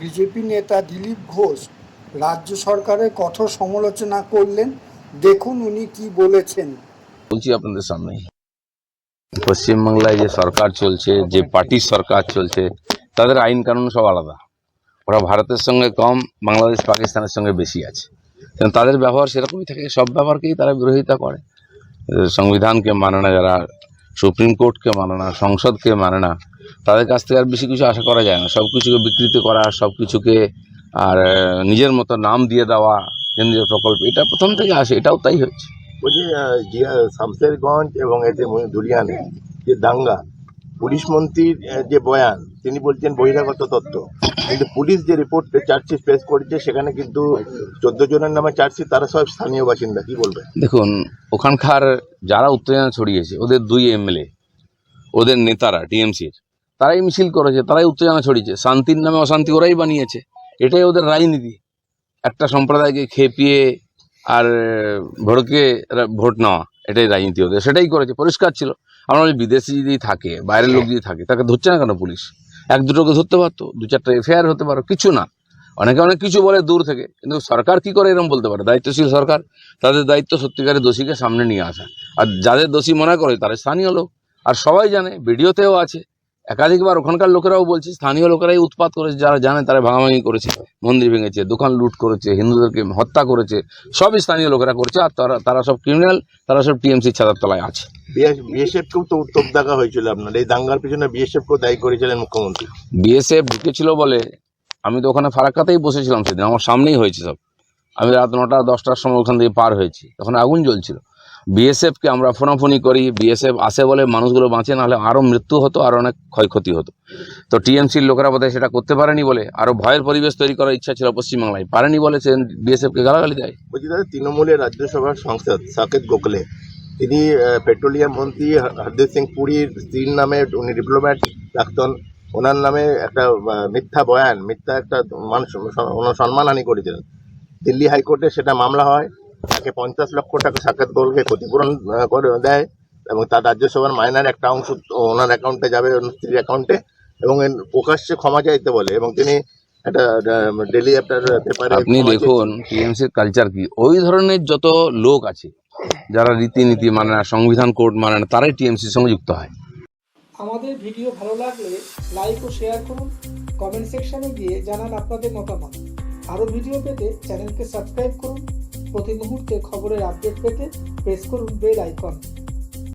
BJP নেতা দিলীপ ঘোষ রাজ্য সরকারের কঠোর সমালোচনা করলেন। দেখুন উনি কি বলেছেন। বলছি আপনাদের সামনে পশ্চিমবাংলায় যে সরকার চলছে, যে পার্টির সরকার চলছে, তাদের আইন কানুন সব আলাদা। ওরা ভারতের সঙ্গে কম, বাংলাদেশ পাকিস্তানের সঙ্গে বেশি আছে। কারণ তাদের ব্যবহার সেরকমই থাকে, সব ব্যবহারকেই তারা বিরোধিতা করে। সংবিধানকে মানে না যারা, সুপ্রিম কোর্টকে মানে না, সংসদকে মানে না, তাদের কাছ থেকে আর বেশি কিছু আশা করা যায় না। সব কিছুকে বিকৃতি করা, সব কিছুকে আর নিজের মতো নাম দিয়ে দেওয়া, কেন্দ্রীয় প্রকল্প, এটা প্রথম থেকে আসে, এটাও তাই হচ্ছে। বলছি শামসেরগঞ্জ এবং এতে ধুলিয়ানে যে দাঙ্গা, পুলিশ মন্ত্রীর যে বয়ান, তিনি বলছেন বহিরাগত তত্ত্ব, কিন্তু পুলিশ যে রিপোর্ট চার্জশিট পেশ করেছে সেখানে কিন্তু 14 জনের নামে চার্জশিট, তারা সব স্থানীয় বাসিন্দা। কি বলবেন? দেখুন, ওখানকার যারা উত্তেজনা ছড়িয়েছে, ওদের 2 এমএলএ, ওদের নেতারা টিএমসির, তারাই মিছিল করেছে, তারাই উত্তেজনা ছড়িয়েছে। শান্তির নামে অশান্তি ওরাই বানিয়েছে, এটাই ওদের রাজনীতি। একটা সম্প্রদায়কে খেপিয়ে আর ভড়কে ভোট নেওয়া, এটাই রাজনীতি ওদের, সেটাই করেছে, পরিষ্কার ছিল। আমরা বিদেশি যদি থাকে, বাইরের লোক যদি থাকে, তাকে ধরছে না কেন পুলিশ? 1-2টোকে ধরতে পারতো, 2-4টা এফআইআর হতে পারো, কিছু না। অনেকে অনেক কিছু বলে দূর থেকে, কিন্তু সরকার কি করে এরকম বলতে পারে? দায়িত্বশীল সরকার, তাদের দায়িত্ব সত্যিকারের দোষীকে সামনে নিয়ে আসা, আর যাদের দোষী মনে করে তারা স্থানীয় লোক। আর সবাই জানে, ভিডিওতেও আছে, একাধিকবার ওখানকার লোকেরাও বলছে, স্থানীয় লোকেরাই উৎপাত করেছে, যারা জানে তারা ভাঙাভাঙি করেছে, মন্দির ভেঙেছে, দোকান লুট করেছে, হিন্দুদেরকে হত্যা করেছে, সবই স্থানীয় লোকেরা করেছে। আর তারা সব ক্রিমিনাল, তারা সব টিএমসির ছাতার তলায় আছে। বিএসএফকেও তো উত্তপ দেখা হয়েছিল আপনার এই দাঙ্গার পিছনে, বিএসএফকেও দায়ী করেছিলেন মুখ্যমন্ত্রী। বিএসএফ ঢুকেছিল বলে, আমি তো ওখানে ফারাক্কাতেই বসেছিলাম সেদিন, আমার সামনেই হয়েছে সব। আমি রাত 9টা-10টার সময় ওখান থেকে পার হয়েছি, তখন আগুন জ্বলছিল। বিএসএফকে আমরা ফোনাফোনি করি, বিএসএফ আসে বলে মানুষগুলো বাঁচে, নাহলে আরও মৃত্যু হতো, আরও অনেক ক্ষয়ক্ষতি হতো। তো টিএমসির লোকেরা বোধহয় সেটা করতে পারেনি বলে, আরও ভয়ের পরিবেশ তৈরি করার ইচ্ছা ছিল পশ্চিমবাংলায়, পারেনি বলে সে বিএসএফকে গালাগালি দেয়। বলছি দাদা, তৃণমূলের রাজ্যসভার সাংসদ সাকেত গোখলে, তিনি পেট্রোলিয়াম মন্ত্রী হরদীপ সিং পুরীর স্ত্রীর নামে, উনি ডিপ্লোম্যাট প্রাক্তন, ওনার নামে একটা মিথ্যা বয়ান, মিথ্যা একটা সম্মানহানি করেছিলেন। দিল্লি হাইকোর্টে সেটা মামলা হয়, তাকে 50 লক্ষ টাকা সাকেত গোখলে ক্ষতিপূরণ করে দেয়, এবং তার রাজ্যসভার মাইনার একটা অংশ ওনার অ্যাকাউন্টে যাবে, ওনার স্ত্রীর অ্যাকাউন্টে, এবং প্রকাশ্যে ক্ষমা চাইতে বলে, এবং তিনি একটা ডেলি একটা পেপারে। আপনি দেখুন টিএমসির কালচার কি, ওই ধরনের যত লোক আছে যারা রীতিনীতি মানে না, সংবিধান কোড মানে না, তারাই টিএমসির সঙ্গে যুক্ত হয়। আমাদের ভিডিও ভালো লাগলে লাইক ও শেয়ার করুন, কমেন্ট সেকশনে গিয়ে জানান আপনাদের মতামত। আরও ভিডিও পেতে চ্যানেলকে সাবস্ক্রাইব করুন। প্রতি মুহূর্তে খবরের আপডেট পেতে প্রেস করুন বেল আইকন।